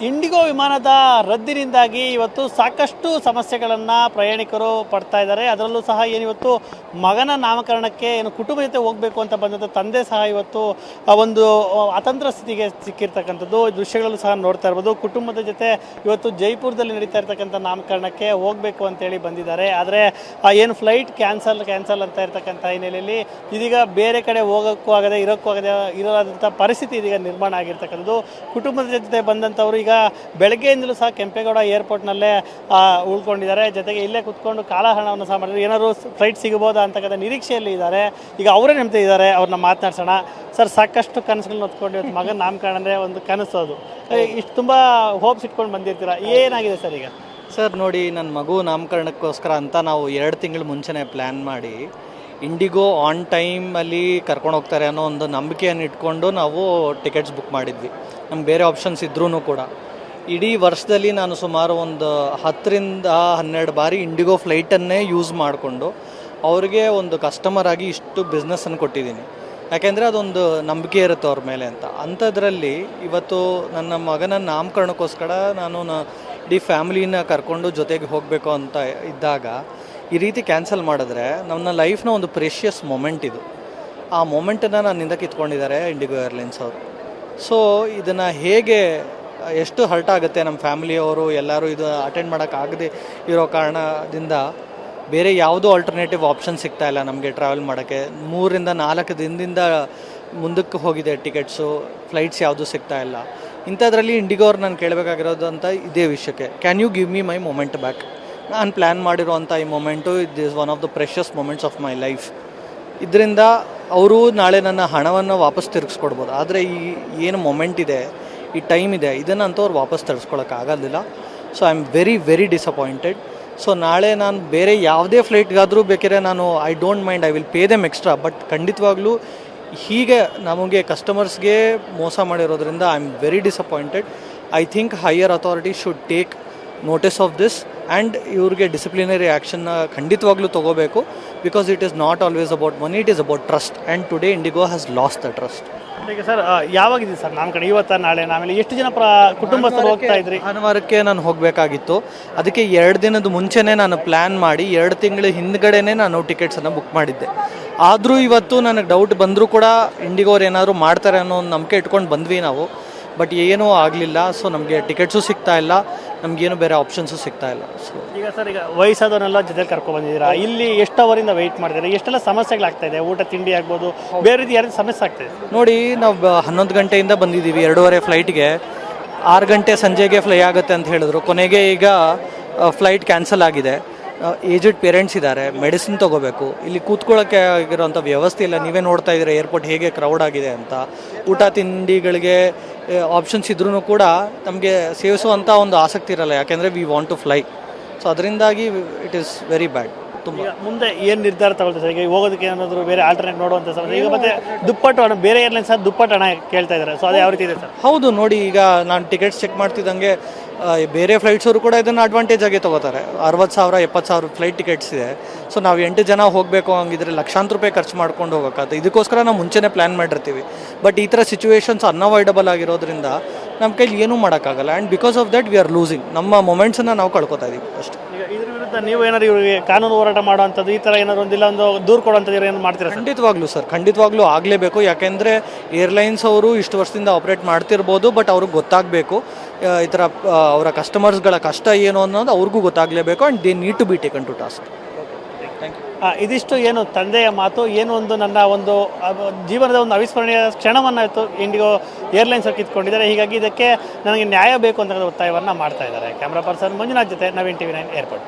IndiGo ವಿಮಾನದ ರದ್ದಿನಿಂದಾಗಿ ಇವತ್ತು ಸಾಕಷ್ಟು ಸಮಸ್ಯೆಗಳನ್ನು ಪ್ರಯಾಣಿಕರು ಪಡ್ತಾ ಇದ್ದಾರೆ. ಅದರಲ್ಲೂ ಸಹ ಏನಿವತ್ತು ಮಗನ ನಾಮಕರಣಕ್ಕೆ ಕುಟುಂಬ ಜೊತೆ ಹೋಗಬೇಕು ಅಂತ ಬಂದಂಥ ತಂದೆ ಸಹ ಇವತ್ತು ಒಂದು ಅತಂತ್ರ ಸ್ಥಿತಿಗೆ ಸಿಕ್ಕಿರ್ತಕ್ಕಂಥದ್ದು ದೃಶ್ಯಗಳಲ್ಲೂ ಸಹ ನೋಡ್ತಾ ಇರ್ಬೋದು. ಕುಟುಂಬದ ಜೊತೆ ಇವತ್ತು ಜೈಪುರದಲ್ಲಿ ನಡೀತಾ ಇರ್ತಕ್ಕಂಥ ನಾಮಕರಣಕ್ಕೆ ಹೋಗಬೇಕು ಅಂತೇಳಿ ಬಂದಿದ್ದಾರೆ. ಆದರೆ ಏನು ಫ್ಲೈಟ್ ಕ್ಯಾನ್ಸಲ್ ಅಂತ ಇರ್ತಕ್ಕಂಥ ಹಿನ್ನೆಲೆಯಲ್ಲಿ ಇದೀಗ ಬೇರೆ ಕಡೆ ಹೋಗೋಕ್ಕೂ ಆಗದೆ ಇರೋದಂಥ ಪರಿಸ್ಥಿತಿ ಇದೀಗ ನಿರ್ಮಾಣ ಆಗಿರ್ತಕ್ಕಂಥದ್ದು. ಕುಟುಂಬದ ಜೊತೆ ಬಂದಂಥವರು ಈಗ ಬೆಳಗ್ಗೆಯಿಂದಲೂ ಸಹ ಕೆಂಪೇಗೌಡ ಏರ್ಪೋರ್ಟ್ನಲ್ಲೇ ಉಳ್ಕೊಂಡಿದ್ದಾರೆ. ಜೊತೆಗೆ ಇಲ್ಲೇ ಕುತ್ಕೊಂಡು ಕಾಲಹರಣವನ್ನು ಸಹ ಮಾಡಿದ್ರು. ಏನಾದ್ರು ಫ್ಲೈಟ್ ಸಿಗಬಹುದಾ ಅಂತಕ್ಕಂಥ ನಿರೀಕ್ಷೆಯಲ್ಲಿ ಇದ್ದಾರೆ. ಈಗ ಅವರೇ ನೆಮ್ಮದಿದ್ದಾರೆ, ಅವ್ರನ್ನ ಮಾತನಾಡ್ಸೋಣ. ಸರ್, ಸಾಕಷ್ಟು ಕನಸುಗಳನ್ನ ಹೊತ್ಕೊಂಡು ಇವತ್ತು ಮಗನ ನಾಮಕರಣ ಅಂದರೆ ಒಂದು ಕನಸು, ಅದು ಇಷ್ಟು ತುಂಬ ಹೋಪ್ಸ್ ಇಟ್ಕೊಂಡು ಬಂದಿರ್ತೀರಾ, ಏನಾಗಿದೆ ಸರ್ ಈಗ? ಸರ್ ನೋಡಿ, ನನ್ನ ಮಗು ನಾಮಕರಣಕ್ಕೋಸ್ಕರ ಅಂತ ನಾವು 2 ತಿಂಗಳು ಮುಂಚೆನೇ ಪ್ಲ್ಯಾನ್ ಮಾಡಿ ಇಂಡಿಗೋ ಆನ್ ಟೈಮಲ್ಲಿ ಕರ್ಕೊಂಡು ಹೋಗ್ತಾರೆ ಅನ್ನೋ ಒಂದು ನಂಬಿಕೆಯನ್ನು ಇಟ್ಕೊಂಡು ನಾವು ಟಿಕೆಟ್ಸ್ ಬುಕ್ ಮಾಡಿದ್ವಿ. ನಮ್ಗೆ ಬೇರೆ ಆಪ್ಷನ್ಸ್ ಇದ್ರೂ ಕೂಡ ಇಡೀ ವರ್ಷದಲ್ಲಿ ನಾನು ಸುಮಾರು ಒಂದು 10ರಿಂದ 12 ಬಾರಿ ಇಂಡಿಗೋ ಫ್ಲೈಟನ್ನೇ ಯೂಸ್ ಮಾಡಿಕೊಂಡು ಅವ್ರಿಗೆ ಒಂದು ಕಸ್ಟಮರ್ ಆಗಿ ಇಷ್ಟು ಬಿಸ್ನೆಸ್ಸನ್ನು ಕೊಟ್ಟಿದ್ದೀನಿ. ಯಾಕೆಂದರೆ ಅದೊಂದು ನಂಬಿಕೆ ಇರುತ್ತೆ ಅವ್ರ ಮೇಲೆ ಅಂತ. ಅಂಥದ್ರಲ್ಲಿ ಇವತ್ತು ನನ್ನ ಮಗನ ನಾಮಕರಣಕ್ಕೋಸ್ಕರ ನಾನು ಇಡೀ ಫ್ಯಾಮಿಲಿನ ಕರ್ಕೊಂಡು ಜೊತೆಗೆ ಹೋಗಬೇಕು ಅಂತ ಇದ್ದಾಗ ಈ ರೀತಿ ಕ್ಯಾನ್ಸಲ್ ಮಾಡಿದ್ರೆ ನನ್ನ ಲೈಫ್ನ ಒಂದು ಪ್ರೆಷಿಯಸ್ ಮೊಮೆಂಟ್ ಇದು. ಆ ಮೊಮೆಂಟನ್ನು ನನ್ನಿಂದ ಕಿತ್ಕೊಂಡಿದ್ದಾರೆ ಇಂಡಿಗೋ ಏರ್ಲೈನ್ಸ್ ಅವರು. ಸೊ ಇದನ್ನು ಹೇಗೆ ಎಷ್ಟು ಹರ್ಟ್ ಆಗುತ್ತೆ, ನಮ್ಮ ಫ್ಯಾಮಿಲಿಯವರು ಎಲ್ಲರೂ ಇದು ಅಟೆಂಡ್ ಮಾಡೋಕ್ಕಾಗದೆ ಇರೋ ಕಾರಣದಿಂದ ಬೇರೆ ಯಾವುದೋ ಆಲ್ಟರ್ನೇಟಿವ್ ಆಪ್ಷನ್ ಸಿಗ್ತಾ ಇಲ್ಲ ನಮಗೆ ಟ್ರಾವೆಲ್ ಮಾಡೋಕ್ಕೆ. 3ರಿಂದ 4 ದಿನದಿಂದ ಮುಂದಕ್ಕೆ ಹೋಗಿದೆ ಟಿಕೆಟ್ಸು, ಫ್ಲೈಟ್ಸ್ ಯಾವುದೂ ಸಿಗ್ತಾ ಇಲ್ಲ. ಇಂಥದ್ರಲ್ಲಿ ಇಂಡಿಗೋ ಅವ್ರು ನಾನು ಕೇಳಬೇಕಾಗಿರೋದು ಅಂತ ಇದೇ ವಿಷಯಕ್ಕೆ, can you give me my moment back? ನಾನು ಪ್ಲ್ಯಾನ್ ಮಾಡಿರೋವಂಥ ಈ moment it is one of the precious moments of my life. ಇದರಿಂದ ಅವರು ನಾಳೆ ನನ್ನ ಹಣವನ್ನು ವಾಪಸ್ ತಿರುಗಿಸ್ಕೊಡ್ಬೋದು. ಆದರೆ ಈ ಏನು ಮೊಮೆಂಟ್ ಇದೆ, ಈ ಟೈಮ್ ಇದೆ, ಇದನ್ನು ಅಂತವ್ರು ವಾಪಸ್ ತರಿಸ್ಕೊಳಕ್ಕಾಗೋದಿಲ್ಲ. So I am very very disappointed. So ನಾಳೆ ನಾನು ಬೇರೆ ಯಾವುದೇ ಫ್ಲೈಟ್ಗಾದರೂ ಬೇಕಾದ್ರೆ ನಾನು I don't mind, I will pay them extra. But ಖಂಡಿತವಾಗ್ಲೂ ಹೀಗೆ ನಮಗೆ ಕಸ್ಟಮರ್ಸ್ಗೆ ಮೋಸ ಮಾಡಿರೋದ್ರಿಂದ I am very disappointed. I think higher authority should take notice of this and ಇವ್ರಿಗೆ ಡಿಸಿಪ್ಲಿನರಿ ಆ್ಯಕ್ಷನ್ನ ಖಂಡಿತವಾಗ್ಲೂ ತೊಗೋಬೇಕು. Because it is not always about money, it is about trust. And today IndiGo has lost the trust. ಈಗ sir, ಯಾವಾಗಿದೆ sir ನಾಮಕರಣ? ಇವತ್ತ ನಾಳೆ? ಆಮೇಲೆ ಎಷ್ಟು ಜನ ಕುಟುಂಬಸ್ಥರು ಹೋಗ್ತಾ ಇದ್ರಿ? ಭಾನುವಾರಕ್ಕೆ ನಾನು ಹೋಗಬೇಕಾಗಿತ್ತು. ಅದಕ್ಕೆ 2 ದಿನದ ಮುಂಚೆನೇ ನಾನು ಪ್ಲ್ಯಾನ್ ಮಾಡಿ 2 ತಿಂಗಳ ಹಿಂದ್ಗಡೆನೇ ನಾನು ಟಿಕೆಟ್ಸನ್ನು ಬುಕ್ ಮಾಡಿದ್ದೆ. ಆದರೂ ಇವತ್ತು ನನಗೆ ಡೌಟ್ ಬಂದರೂ ಕೂಡ ಇಂಡಿಗೋರು ಏನಾದರೂ ಮಾಡ್ತಾರೆ ಅನ್ನೋ ಒಂದು ನಂಬಿಕೆ ಇಟ್ಕೊಂಡು ಬಂದ್ವಿ ನಾವು. ಬಟ್ ಏನೂ ಆಗಲಿಲ್ಲ. ಸೊ ನಮಗೆ ಟಿಕೆಟ್ಸು ಸಿಗ್ತಾ ಇಲ್ಲ, ನಮಗೇನು ಬೇರೆ ಆಪ್ಷನ್ಸು ಸಿಗ್ತಾ ಇಲ್ಲ. ಸೊ ಈಗ ಸರ್, ಈಗ ವಯಸ್ಸಾದವನ್ನೆಲ್ಲ ಜೊತೆಲಿ ಕರ್ಕೊಂಡು ಬಂದಿದ್ದೀರಾ, ಇಲ್ಲಿ ಎಷ್ಟು ಅವರಿಂದ ವೆಯ್ಟ್ ಮಾಡಿದ್ದೀರಾ? ಎಷ್ಟೆಲ್ಲ ಸಮಸ್ಯೆಗಳಾಗ್ತಾ ಇದೆ? ಊಟ ತಿಂಡಿ ಆಗ್ಬೋದು, ಬೇರೆ ರೀತಿ ಯಾರು ಸಮಸ್ಯೆ ಆಗ್ತಾಯಿದೆ? ನೋಡಿ, ನಾವು 11 ಗಂಟೆಯಿಂದ ಬಂದಿದ್ದೀವಿ, 2:30 ಫ್ಲೈಟ್ಗೆ. 6 ಗಂಟೆ ಸಂಜೆಗೆ ಫ್ಲೈ ಆಗುತ್ತೆ ಅಂತ ಹೇಳಿದ್ರು. ಕೊನೆಗೆ ಈಗ ಫ್ಲೈಟ್ ಕ್ಯಾನ್ಸಲ್ ಆಗಿದೆ. ಏಜ್ಡ್ ಪೇರೆಂಟ್ಸ್ ಇದ್ದಾರೆ, ಮೆಡಿಸಿನ್ ತೊಗೋಬೇಕು. ಇಲ್ಲಿ ಕೂತ್ಕೊಳ್ಳೋಕ್ಕೆ ಆಗಿರೋಂಥ ವ್ಯವಸ್ಥೆ ಇಲ್ಲ. ನೀವೇ ನೋಡ್ತಾ ಇದ್ದೀರಾ ಏರ್ಪೋರ್ಟ್ ಹೇಗೆ ಕ್ರೌಡ್ ಆಗಿದೆ ಅಂತ. ಊಟ ತಿಂಡಿಗಳಿಗೆ ಆಪ್ಷನ್ಸ್ ಇದ್ರೂ ಕೂಡ ನಮಗೆ ಸೇವಿಸುವಂಥ ಒಂದು ಆಸಕ್ತಿ ಇರಲ್ಲ, ಯಾಕೆಂದರೆ we want to fly. So ಅದರಿಂದಾಗಿ ಇಟ್ ಈಸ್ ವೆರಿ ಬ್ಯಾಡ್. ತುಂಬ ಮುಂದೆ ಏನು ನಿರ್ಧಾರ ತಗೊಳ್ತಾರೆ ಸರ್? ಈಗ ಹೋಗೋದಕ್ಕೆ ಏನಾದರೂ ಬೇರೆ ಆಲ್ಟರ್ನೇಟ್ ನೋಡುವಂಥ ಸಮಸ್ಯೆ. ಈಗ ಮತ್ತೆ ದುಪ್ಪಟ್ಟು ಹಣ, ಬೇರೆ ಏರ್ಲೈನ್ಸ್ ಸಹ ದುಪ್ಪಟ್ಟು ಹಣ ಕೇಳ್ತಾ ಇದ್ದಾರೆ. ಸೊ ಅದು ಯಾವ ರೀತಿ ಇದೆ ಸರ್? ಹೌದು, ನೋಡಿ, ಈಗ ನಾನು ಟಿಕೆಟ್ಸ್ ಚೆಕ್ ಮಾಡ್ತಿದ್ದಂಗೆ ಬೇರೆ ಫ್ಲೈಟ್ಸವರು ಕೂಡ ಇದನ್ನು ಅಡ್ವಾಂಟೇಜ್ ಆಗಿ ತೊಗೋತಾರೆ. 60,000 70,000 ಫ್ಲೈಟ್ ಟಿಕೆಟ್ಸ್ ಇದೆ. ಸೊ ನಾವು 8 ಜನ ಹೋಗಬೇಕು ಹಂಗಿದ್ರೆ ಲಕ್ಷಾಂತರ ರೂಪಾಯಿ ಖರ್ಚು ಮಾಡ್ಕೊಂಡು ಹೋಗೋಕ್ಕಾಗುತ್ತೆ. ಇದಕ್ಕೋಸ್ಕರ ನಾವು ಮುಂಚೆನೇ ಪ್ಲ್ಯಾನ್ ಮಾಡಿರ್ತೀವಿ. ಬಟ್ ಈ ಥರ ಸಿಚುವೇಶನ್ಸ್ ಅನ್ಅವಾಯ್ಡಬಲ್ ಆಗಿರೋದ್ರಿಂದ ನಮ್ಮ ಕೈಲಿ ಏನೂ ಮಾಡೋಕ್ಕಾಗಲ್ಲ. And because of that we are losing. ನಮ್ಮ ಮೊಮೆಂಟ್ಸನ್ನು ನಾವು ಕಳ್ಕೊತಾ ಇದ್ದೀವಿ ಅಷ್ಟೇ. ಈಗ ಇದ್ರ ವಿರುದ್ಧ ನೀವು ಏನಾದ್ರು ಇವರಿಗೆ ಕಾನೂನು ಹೋರಾಟ ಮಾಡುವಂಥದ್ದು, ಈ ಥರ ಏನಾದ್ರು ಒಂದಿಲ್ಲ ಒಂದು ದೂರು ಕೊಡುವಂಥದ್ದು ಏನು ಮಾಡ್ತೀರಾ? ಖಂಡಿತವಾಗ್ಲೂ ಸರ್, ಖಂಡಿತವಾಗ್ಲೂ ಆಗಲೇಬೇಕು. ಯಾಕೆಂದರೆ ಏರ್ಲೈನ್ಸ್ ಅವರು ಇಷ್ಟು ವರ್ಷದಿಂದ ಆಪ್ರೇಟ್ ಮಾಡ್ತಿರ್ಬೋದು, ಬಟ್ ಅವ್ರಿಗೆ ಗೊತ್ತಾಗಬೇಕು ಈ ಥರ ಅವರ ಕಸ್ಟಮರ್ಸ್ಗಳ ಕಷ್ಟ ಏನು ಅನ್ನೋದು ಅವ್ರಿಗೂ ಗೊತ್ತಾಗಲೇಬೇಕು. And they need to be taken to task. Thank you. ಇದಿಷ್ಟು ಏನು ತಂದೆಯ ಮಾತು, ಏನು ಒಂದು ನನ್ನ ಒಂದು ಜೀವನದ ಒಂದು ಅವಿಸ್ಮರಣೀಯ ಕ್ಷಣವನ್ನು ಇತ್ತು ಇಂಡಿಗೋ ಏರ್ಲೈನ್ಸ್ ಕಿತ್ಕೊಂಡಿದ್ದಾರೆ. ಹೀಗಾಗಿ ಇದಕ್ಕೆ ನನಗೆ ನ್ಯಾಯ ಬೇಕು ಅಂತ ಒತ್ತಾಯವನ್ನು ಮಾಡ್ತಾ ಇದ್ದಾರೆ. ಕ್ಯಾಮ್ರಾ ಪರ್ಸನ್ ಮಂಜುನಾಥ್ ಜೊತೆ ನವೀನ್ TV9 ಏರ್ಪೋರ್ಟ್.